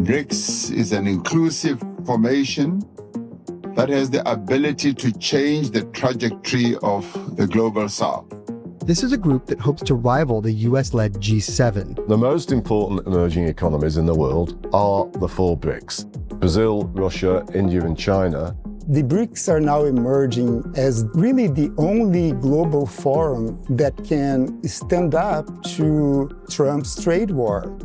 BRICS is an inclusive formation that has the ability to change the trajectory of the global south. This is a group that hopes to rival the US-led G7. The most important emerging economies in the world are the four BRICS: Brazil, Russia, India, and China. The BRICS are now emerging as really the only global forum that can stand up to Trump's trade war.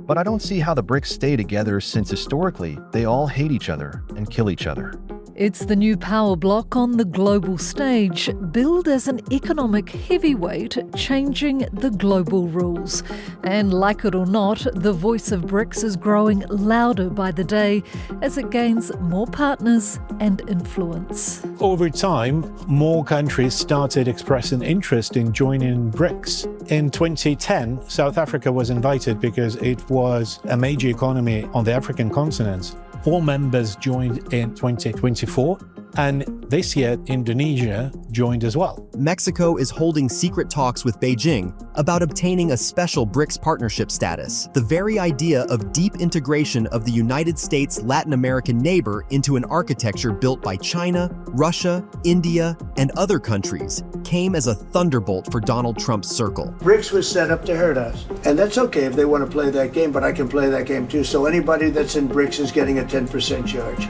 But I don't see how the BRICS stay together since historically they all hate each other and kill each other. It's the new power bloc on the global stage, billed as an economic heavyweight, changing the global rules. And like it or not, the voice of BRICS is growing louder by the day as it gains more partners and influence. Over time, more countries started expressing interest in joining BRICS. In 2010, South Africa was invited because it was a major economy on the African continent. 4 members joined in 2024, and this year Indonesia joined as well. Mexico is holding secret talks with Beijing about obtaining a special BRICS partnership status. The very idea of deep integration of the United States' Latin American neighbor into an architecture built by China, Russia, India, and other countries came as a thunderbolt for Donald Trump's circle. BRICS was set up to hurt us, and that's okay if they want to play that game, but I can play that game too. So anybody that's in BRICS is getting a 10% charge.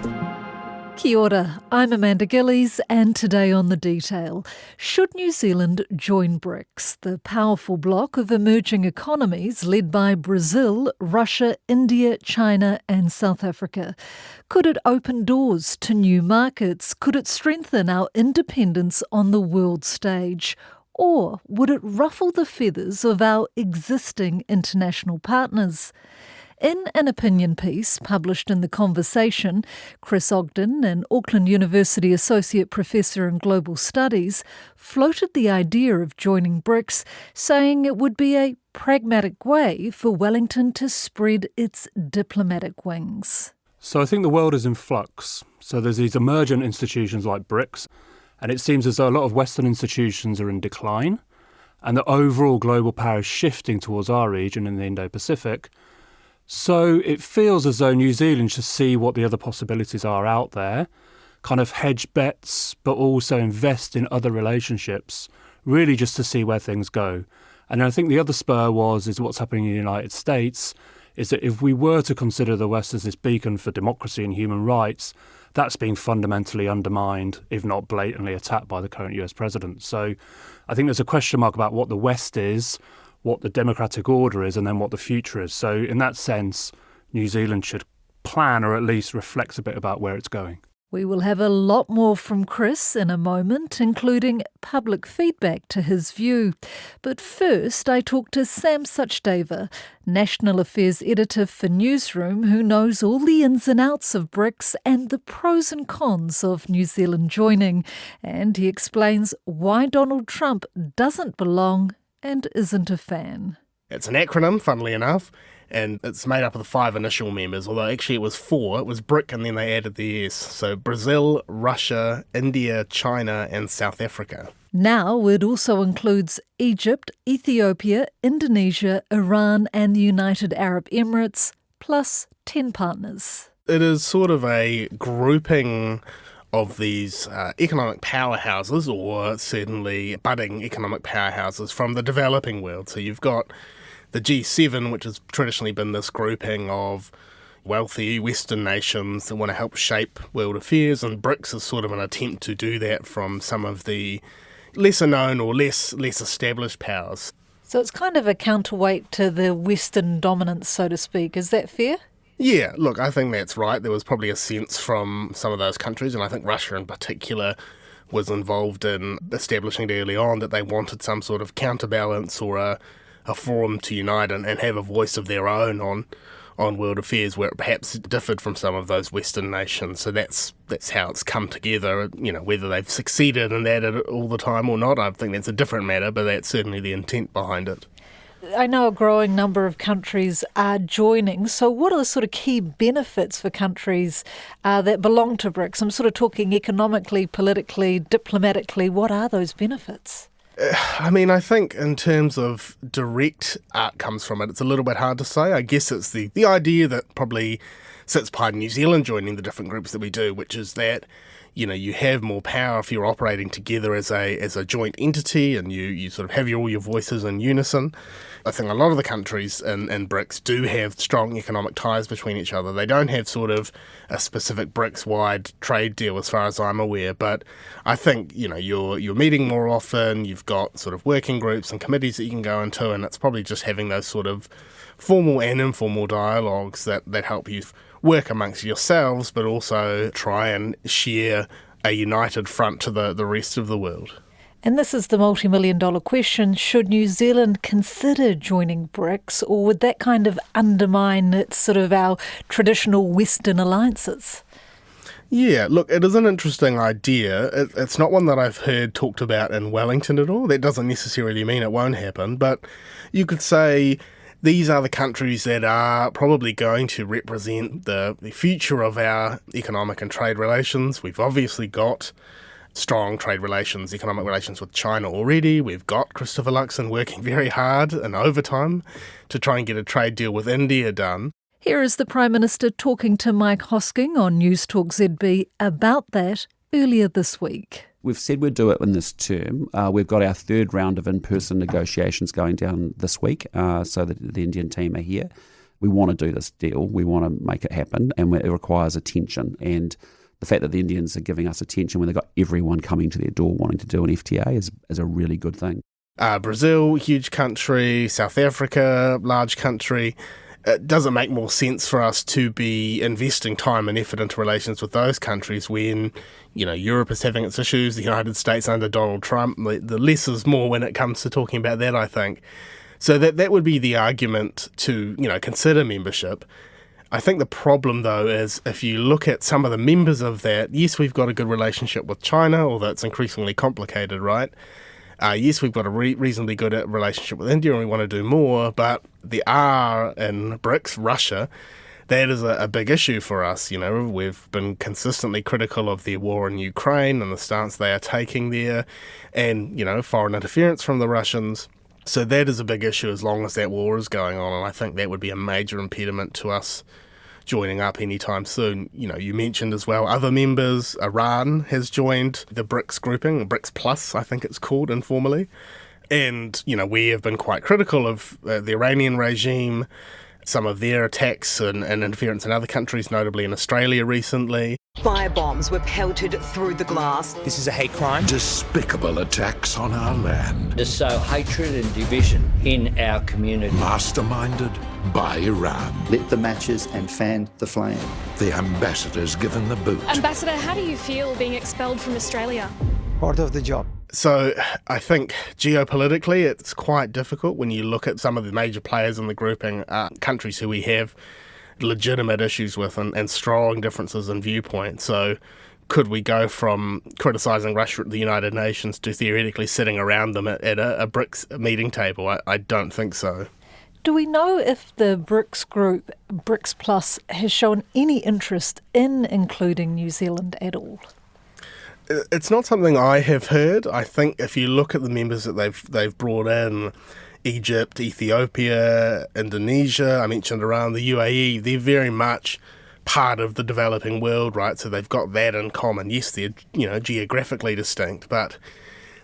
Kia ora, I'm Amanda Gillies, and today on The Detail, should New Zealand join BRICS, the powerful bloc of emerging economies led by Brazil, Russia, India, China and South Africa? Could it open doors to new markets? Could it strengthen our independence on the world stage? Or would it ruffle the feathers of our existing international partners? In an opinion piece published in The Conversation, Chris Ogden, an Auckland University Associate Professor in Global Studies, floated the idea of joining BRICS, saying it would be a pragmatic way for Wellington to spread its diplomatic wings. So I think the world is in flux. So there's these emergent institutions like BRICS, and it seems as though a lot of Western institutions are in decline, and the overall global power is shifting towards our region in the Indo-Pacific. So it feels as though New Zealand should see what the other possibilities are out there, kind of hedge bets, but also invest in other relationships, really just to see where things go. And I think the other spur is what's happening in the United States, is that if we were to consider the West as this beacon for democracy and human rights, that's being fundamentally undermined, if not blatantly attacked by the current US president. So I think there's a question mark about what the West is, what the democratic order is, and then what the future is. So in that sense, New Zealand should plan or at least reflect a bit about where it's going. We will have a lot more from Chris in a moment, including public feedback to his view. But first, I talked to Sam Suchdeva, National Affairs Editor for Newsroom, who knows all the ins and outs of BRICS and the pros and cons of New Zealand joining. And he explains why Donald Trump doesn't belong and isn't a fan. It's an acronym, funnily enough, and it's made up of the 5 initial members, although actually it was 4. It was BRIC and then they added the S. So Brazil, Russia, India, China and South Africa. Now it also includes Egypt, Ethiopia, Indonesia, Iran and the United Arab Emirates, plus 10 partners. It is sort of a grouping of these economic powerhouses, or certainly budding economic powerhouses from the developing world. So you've got the G7, which has traditionally been this grouping of wealthy Western nations that want to help shape world affairs, and BRICS is sort of an attempt to do that from some of the lesser known or less established powers. So it's kind of a counterweight to the Western dominance, so to speak. Is that fair? Yeah, look, I think that's right. There was probably a sense from some of those countries, and I think Russia in particular was involved in establishing it early on, that they wanted some sort of counterbalance or a forum to unite and have a voice of their own on world affairs, where it perhaps differed from some of those Western nations. So that's how it's come together. You know, whether they've succeeded in that all the time or not, I think that's a different matter, but that's certainly the intent behind it. I know a growing number of countries are joining. So what are the sort of key benefits for countries that belong to BRICS? I'm sort of talking economically, politically, diplomatically. What are those benefits? I mean, I think in terms of direct outcomes from it, it's a little bit hard to say. I guess it's the idea that probably sits behind New Zealand joining the different groups that we do, which is that, you know, you have more power if you're operating together as a joint entity, and you sort of have all your voices in unison. I think a lot of the countries in BRICS do have strong economic ties between each other. They don't have sort of a specific BRICS-wide trade deal as far as I'm aware, but I think, you know, you're meeting more often, you've got sort of working groups and committees that you can go into, and it's probably just having those sort of formal and informal dialogues that help you work amongst yourselves, but also try and share a united front to the rest of the world. And this is the multi-million-dollar question. Should New Zealand consider joining BRICS, or would that kind of undermine its sort of our traditional Western alliances? Yeah, look, it is an interesting idea. It's not one that I've heard talked about in Wellington at all. That doesn't necessarily mean it won't happen, but you could say these are the countries that are probably going to represent the future of our economic and trade relations. We've obviously got strong trade relations, economic relations with China already. We've got Christopher Luxon working very hard and overtime to try and get a trade deal with India done. Here is the Prime Minister talking to Mike Hosking on News Talk ZB about that earlier this week. We've said we'd do it in this term. We've got our third round of in-person negotiations going down this week, so that the Indian team are here. We want to do this deal. We want to make it happen, and it requires attention. And the fact that the Indians are giving us attention when they've got everyone coming to their door wanting to do an FTA is a really good thing. Brazil, huge country. South Africa, large country. It doesn't make more sense for us to be investing time and effort into relations with those countries when, you know, Europe is having its issues, the United States under Donald Trump. The less is more when it comes to talking about that, I think. So that would be the argument to, you know, consider membership. I think the problem, though, is if you look at some of the members of that, yes, we've got a good relationship with China, although it's increasingly complicated, right? Yes, we've got a reasonably good relationship with India and we want to do more, but the R in BRICS, Russia, that is a big issue for us. You know, we've been consistently critical of their war in Ukraine and the stance they are taking there, and, you know, foreign interference from the Russians. So that is a big issue as long as that war is going on, and I think that would be a major impediment to us joining up anytime soon. You know, you mentioned as well other members. Iran has joined the BRICS grouping, BRICS Plus, I think it's called informally. And, you know, we have been quite critical of the Iranian regime, some of their attacks and interference in other countries, notably in Australia recently. Firebombs were pelted through the glass. This is a hate crime. Despicable attacks on our land. To sow hatred and division in our community. Masterminded by Iran. Lit the matches and fanned the flame. The ambassador's given the boot. Ambassador, how do you feel being expelled from Australia? Part of the job. So I think geopolitically it's quite difficult when you look at some of the major players in the grouping, countries who we have legitimate issues with and strong differences in viewpoint. So could we go from criticising Russia at the United Nations to theoretically sitting around them at a BRICS meeting table? I don't think so. Do we know if the BRICS group, BRICS Plus, has shown any interest in including New Zealand at all? It's not something I have heard. I think if you look at the members that they've brought in, Egypt, Ethiopia, Indonesia, I mentioned Iran, the UAE, they're very much part of the developing world, right? So they've got that in common. Yes, they're, you know, geographically distinct, but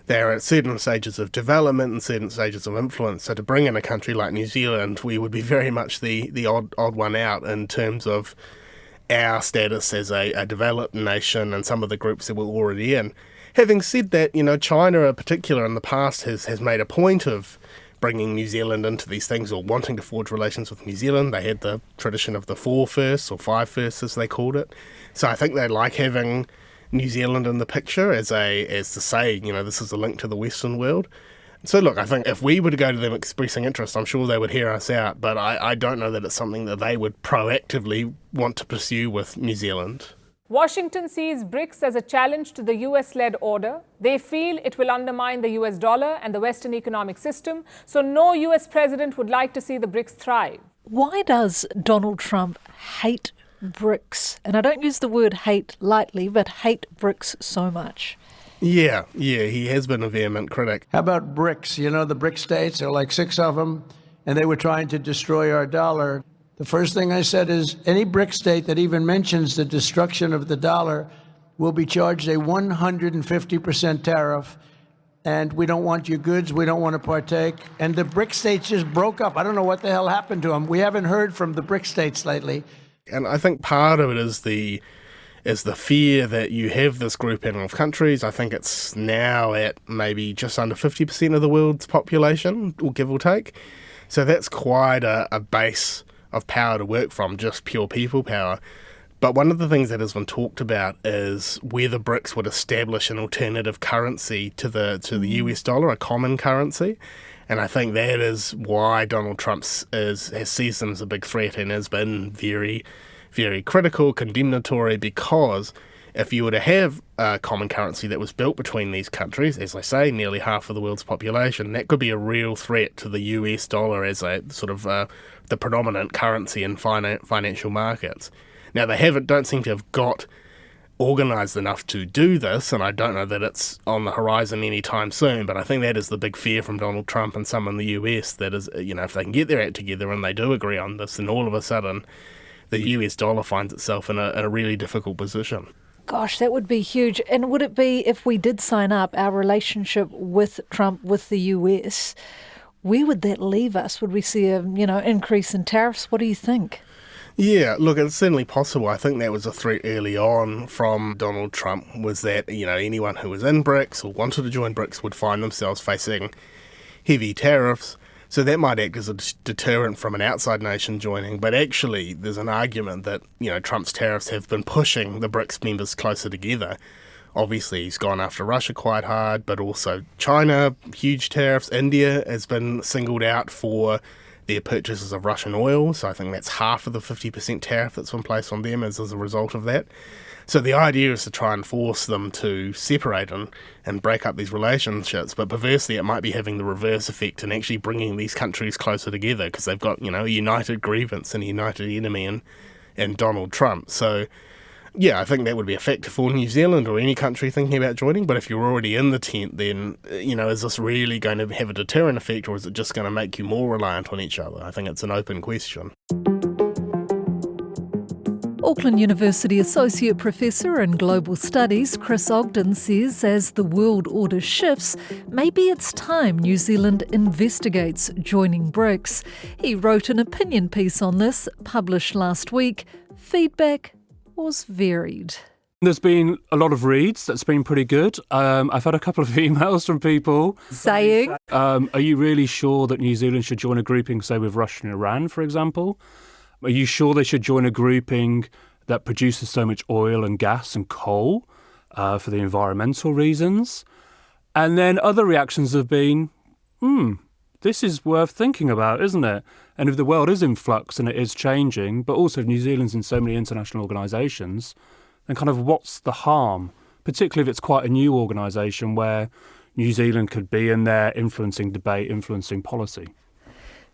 they're at certain stages of development and certain stages of influence. So to bring in a country like New Zealand, we would be very much the odd one out in terms of our status as a developed nation and some of the groups that we're already in. Having said that, you know, China in particular in the past has made a point of bringing New Zealand into these things, or wanting to forge relations with New Zealand. They had the tradition of the 4 firsts or 5 firsts as they called it. So I think they like having New Zealand in the picture as to say, you know, this is a link to the Western world. So look, I think if we were to go to them expressing interest, I'm sure they would hear us out, but I don't know that it's something that they would proactively want to pursue with New Zealand. Washington sees BRICS as a challenge to the US-led order. They feel it will undermine the US dollar and the Western economic system, so no US president would like to see the BRICS thrive. Why does Donald Trump hate BRICS? And I don't use the word hate lightly, but hate BRICS so much. Yeah, he has been a vehement critic. How about BRICS? You know, the BRICS states, there are like 6 of them, and they were trying to destroy our dollar. The first thing I said is any BRICS state that even mentions the destruction of the dollar will be charged a 150% tariff, and we don't want your goods, we don't want to partake. And the BRICS states just broke up. I don't know what the hell happened to them. We haven't heard from the BRICS states lately. And I think part of it is the fear that you have this grouping of countries. I think it's now at maybe just under 50% of the world's population, or give or take. So that's quite a base of power to work from, just pure people power. But one of the things that has been talked about is whether BRICS would establish an alternative currency to the US dollar, a common currency. And I think that is why Donald Trump has sees them as a big threat and has been very, very critical, condemnatory, because if you were to have a common currency that was built between these countries, as I say, nearly half of the world's population, that could be a real threat to the US dollar as a sort of the predominant currency in financial markets. Now, they don't seem to have got organised enough to do this, and I don't know that it's on the horizon anytime soon, but I think that is the big fear from Donald Trump and some in the US, that is, you know, if they can get their act together and they do agree on this, then all of a sudden the US dollar finds itself in a really difficult position. Gosh, that would be huge. And would it be, if we did sign up, our relationship with Trump, with the US, where would that leave us? Would we see a, increase in tariffs? What do you think? Yeah, look, it's certainly possible. I think that was a threat early on from Donald Trump, was that, anyone who was in BRICS or wanted to join BRICS would find themselves facing heavy tariffs. So that might act as a deterrent from an outside nation joining. But actually, there's an argument that, Trump's tariffs have been pushing the BRICS members closer together. Obviously, he's gone after Russia quite hard, but also China, huge tariffs. India has been singled out for their purchases of Russian oil, so I think that's half of the 50% tariff that's been placed on them as a result of that. So the idea is to try and force them to separate and break up these relationships, but perversely it might be having the reverse effect and actually bringing these countries closer together, because they've got, a united grievance and a united enemy in Donald Trump. So yeah, I think that would be effective for New Zealand or any country thinking about joining. But if you're already in the tent, then, is this really going to have a deterrent effect, or is it just going to make you more reliant on each other? I think it's an open question. Auckland University Associate Professor in Global Studies Chris Ogden says as the world order shifts, maybe it's time New Zealand investigates joining BRICS. He wrote an opinion piece on this, published last week. Feedback was varied. There's been a lot of reads that's been pretty good. I've had a couple of emails from people saying, are you really sure that New Zealand should join a grouping, say, with Russia and Iran, for example? Are you sure they should join a grouping that produces so much oil and gas and coal for the environmental reasons? And then other reactions have been, this is worth thinking about, isn't it? And if the world is in flux and it is changing, but also if New Zealand's in so many international organisations, then kind of what's the harm? Particularly if it's quite a new organisation where New Zealand could be in there influencing debate, influencing policy.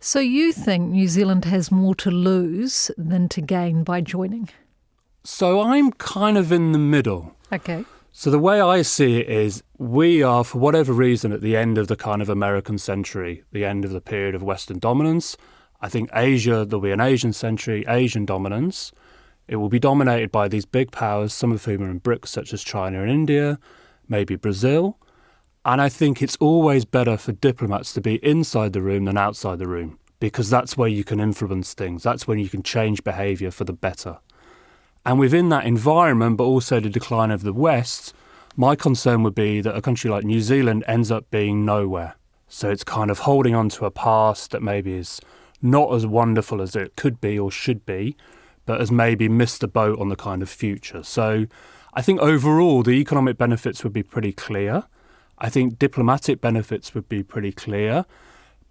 So you think New Zealand has more to lose than to gain by joining? So I'm kind of in the middle. Okay. So the way I see it is we are, for whatever reason, at the end of the kind of American century, the end of the period of Western dominance. I think Asia, there'll be an Asian century, Asian dominance. It will be dominated by these big powers, some of whom are in BRICS, such as China and India, maybe Brazil. And I think it's always better for diplomats to be inside the room than outside the room, because that's where you can influence things. That's when you can change behaviour for the better. And within that environment, but also the decline of the West, my concern would be that a country like New Zealand ends up being nowhere. So it's kind of holding on to a past that maybe is not as wonderful as it could be or should be, but has maybe missed the boat on the kind of future. So I think overall the economic benefits would be pretty clear. I think diplomatic benefits would be pretty clear.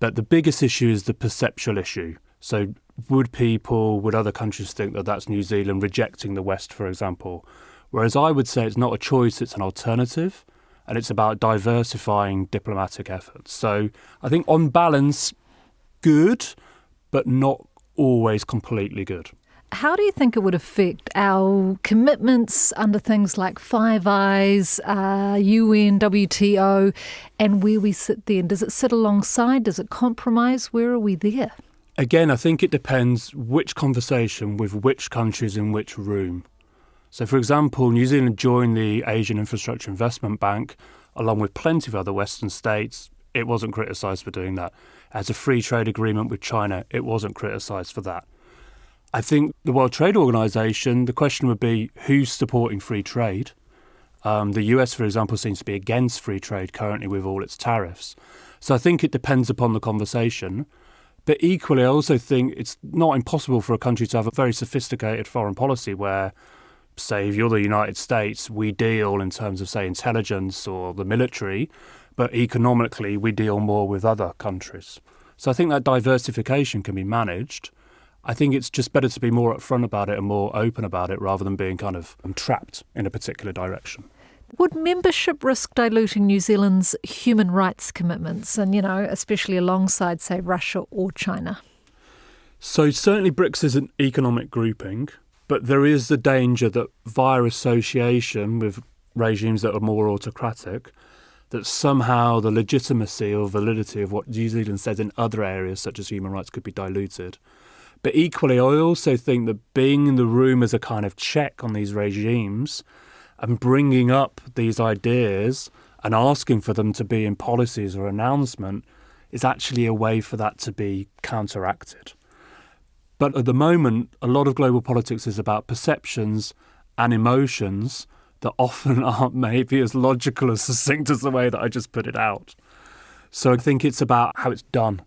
But the biggest issue is the perceptual issue. So would other countries think that that's New Zealand rejecting the West, for example? Whereas I would say it's not a choice, it's an alternative, and it's about diversifying diplomatic efforts. So I think on balance, good, but not always completely good. How do you think it would affect our commitments under things like Five Eyes, UN, WTO, and where we sit there? Does it sit alongside? Does it compromise? Where are we there? Again, I think it depends which conversation with which countries in which room. So, for example, New Zealand joined the Asian Infrastructure Investment Bank, along with plenty of other Western states. It wasn't criticised for doing that. As a free trade agreement with China, it wasn't criticised for that. I think the World Trade Organization, the question would be who's supporting free trade? The US, for example, seems to be against free trade currently with all its tariffs. So I think it depends upon the conversation. But equally, I also think it's not impossible for a country to have a very sophisticated foreign policy where, say, if you're the United States, we deal in terms of, say, intelligence or the military, but economically we deal more with other countries. So I think that diversification can be managed. I think it's just better to be more upfront about it and more open about it rather than being kind of trapped in a particular direction. Would membership risk diluting New Zealand's human rights commitments and, especially alongside, say, Russia or China? So certainly BRICS is an economic grouping, but there is the danger that via association with regimes that are more autocratic, that somehow the legitimacy or validity of what New Zealand says in other areas such as human rights could be diluted. But equally, I also think that being in the room as a kind of check on these regimes and bringing up these ideas and asking for them to be in policies or announcement is actually a way for that to be counteracted. But at the moment, a lot of global politics is about perceptions and emotions that often aren't maybe as logical or succinct as the way that I just put it out. So I think it's about how it's done.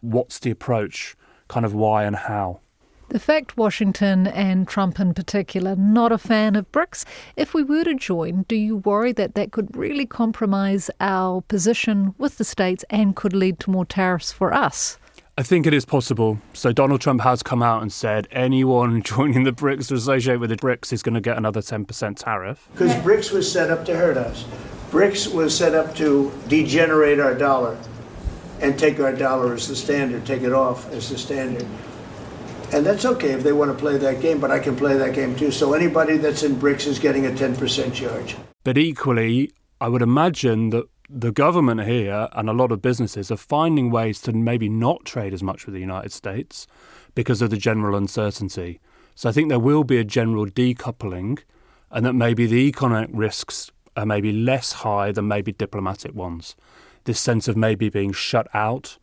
What's the approach? Kind of why and how. The fact Washington and Trump in particular not a fan of BRICS, if we were to join, do you worry that that could really compromise our position with the states and could lead to more tariffs for us? I think it is possible. So Donald Trump has come out and said anyone joining the BRICS or associated with the BRICS is going to get another 10% tariff. Because BRICS was set up to hurt us. BRICS was set up to degenerate our dollar and take our dollar as the standard, take it off as the standard. And that's okay if they want to play that game, but I can play that game too. So anybody that's in BRICS is getting a 10% charge. But equally, I would imagine that the government here and a lot of businesses are finding ways to maybe not trade as much with the United States because of the general uncertainty. So I think there will be a general decoupling and that maybe the economic risks are maybe less high than maybe diplomatic ones. This sense of maybe being shut out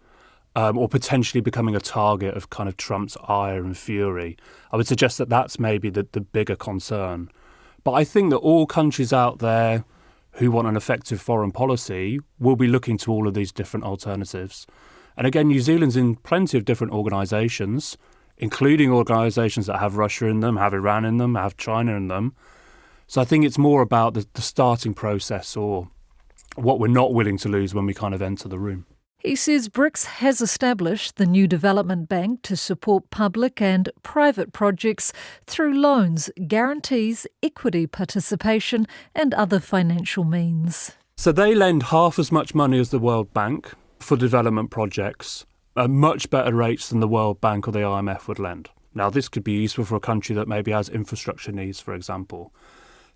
or potentially becoming a target of kind of Trump's ire and fury. I would suggest that that's maybe the bigger concern. But I think that all countries out there who want an effective foreign policy will be looking to all of these different alternatives. And again, New Zealand's in plenty of different organisations, including organisations that have Russia in them, have Iran in them, have China in them. So I think it's more about the starting process or what we're not willing to lose when we kind of enter the room. He says BRICS has established the new development bank to support public and private projects through loans, guarantees, equity participation and other financial means. So they lend half as much money as the World Bank for development projects at much better rates than the World Bank or the IMF would lend. Now, this could be useful for a country that maybe has infrastructure needs, for example.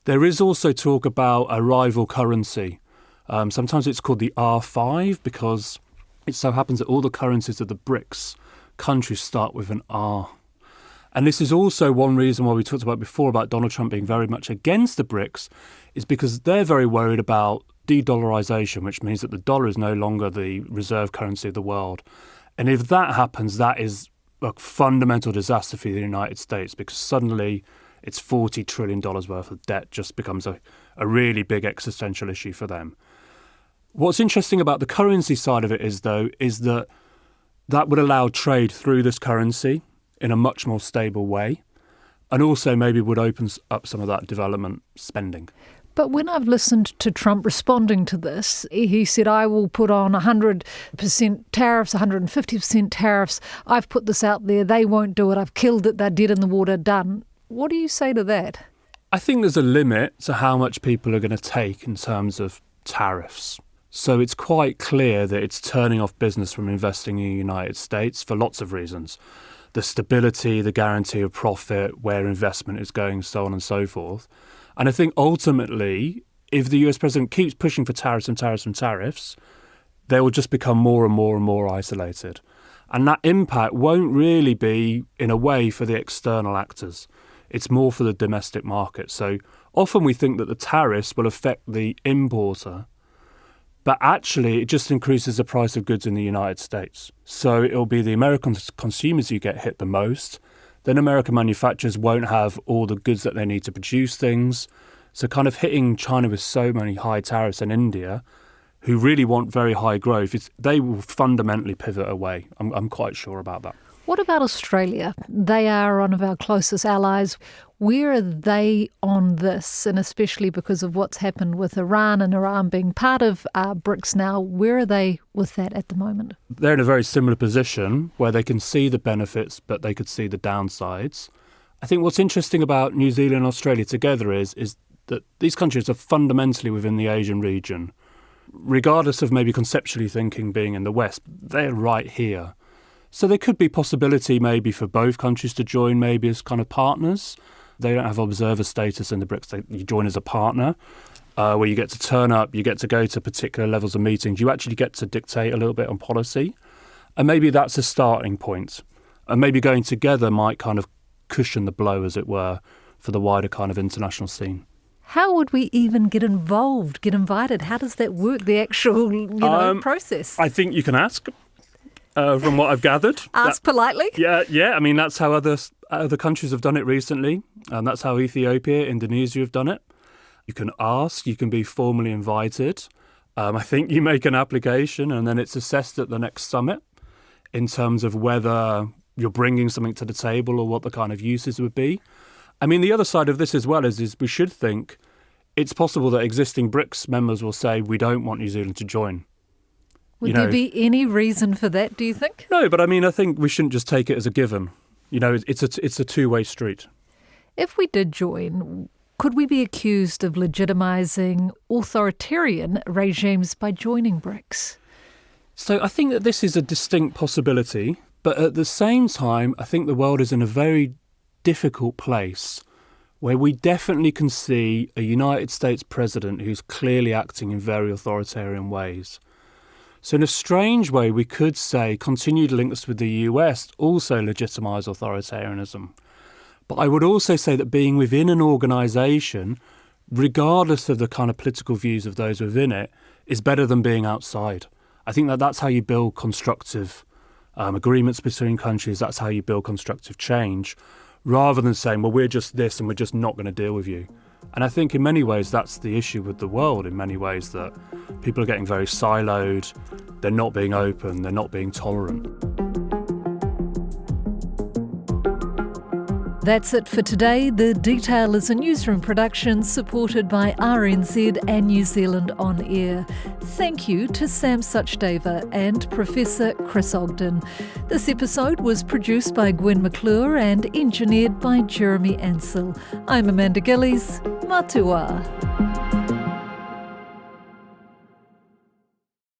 There is also talk about a rival currency. Sometimes it's called the R5 because it so happens that all the currencies of the BRICS countries start with an R. And this is also one reason why we talked about before about Donald Trump being very much against the BRICS is because they're very worried about de-dollarization, which means that the dollar is no longer the reserve currency of the world. And if that happens, that is a fundamental disaster for the United States because suddenly it's $40 trillion worth of debt just becomes a really big existential issue for them. What's interesting about the currency side of it is that would allow trade through this currency in a much more stable way and also maybe would open up some of that development spending. But when I've listened to Trump responding to this, he said, I will put on 100% tariffs, 150% tariffs. I've put this out there. They won't do it. I've killed it. They're dead in the water. Done. What do you say to that? I think there's a limit to how much people are going to take in terms of tariffs. So it's quite clear that it's turning off business from investing in the United States for lots of reasons. the stability, the guarantee of profit, where investment is going, so on and so forth. And I think ultimately, if the US president keeps pushing for tariffs and tariffs and tariffs, they will just become more and more and more isolated. And that impact won't really be, in a way, for the external actors. It's more for the domestic market. So often we think that the tariffs will affect the importer, but actually it just increases the price of goods in the United States. So it'll be the American consumers who get hit the most. Then American manufacturers won't have all the goods that they need to produce things. So kind of hitting China with so many high tariffs in India, who really want very high growth, they will fundamentally pivot away. I'm quite sure about that. What about Australia? They are one of our closest allies. Where are they on this? And especially because of what's happened with Iran and Iran being part of BRICS now, where are they with that at the moment? They're in a very similar position where they can see the benefits, but they could see the downsides. I think what's interesting about New Zealand and Australia together is that these countries are fundamentally within the Asian region. Regardless of maybe conceptually thinking being in the West, they're right here. So there could be possibility maybe for both countries to join maybe as kind of partners. They don't have observer status in the BRICS. You join as a partner where you get to turn up, you get to go to particular levels of meetings. You actually get to dictate a little bit on policy. And maybe that's a starting point. And maybe going together might kind of cushion the blow, as it were, for the wider kind of international scene. How would we even get involved, get invited? How does that work, the actual process? I think you can ask, from what I've gathered. Ask politely? Yeah. I mean, that's how other countries have done it recently. And that's how Ethiopia, Indonesia have done it. You can ask, you can be formally invited. I think you make an application and then it's assessed at the next summit in terms of whether you're bringing something to the table or what the kind of uses would be. I mean, the other side of this as well is we should think it's possible that existing BRICS members will say, we don't want New Zealand to join. Would there be any reason for that, do you think? No, but I mean, I think we shouldn't just take it as a given. It's a two-way street. If we did join, could we be accused of legitimising authoritarian regimes by joining BRICS? So I think that this is a distinct possibility, but at the same time, I think the world is in a very difficult place where we definitely can see a United States president who's clearly acting in very authoritarian ways. So in a strange way, we could say continued links with the US also legitimise authoritarianism. But I would also say that being within an organisation, regardless of the kind of political views of those within it, is better than being outside. I think that that's how you build constructive agreements between countries. That's how you build constructive change, rather than saying, well, we're just this and we're just not going to deal with you. And I think in many ways that's the issue with the world, in many ways, that people are getting very siloed, they're not being open, they're not being tolerant. That's it for today. The Detail is a newsroom production supported by RNZ and New Zealand On Air. Thank you to Sam Suchdeva and Professor Chris Ogden. This episode was produced by Gwen McClure and engineered by Jeremy Ansell. I'm Amanda Gillies. Matua.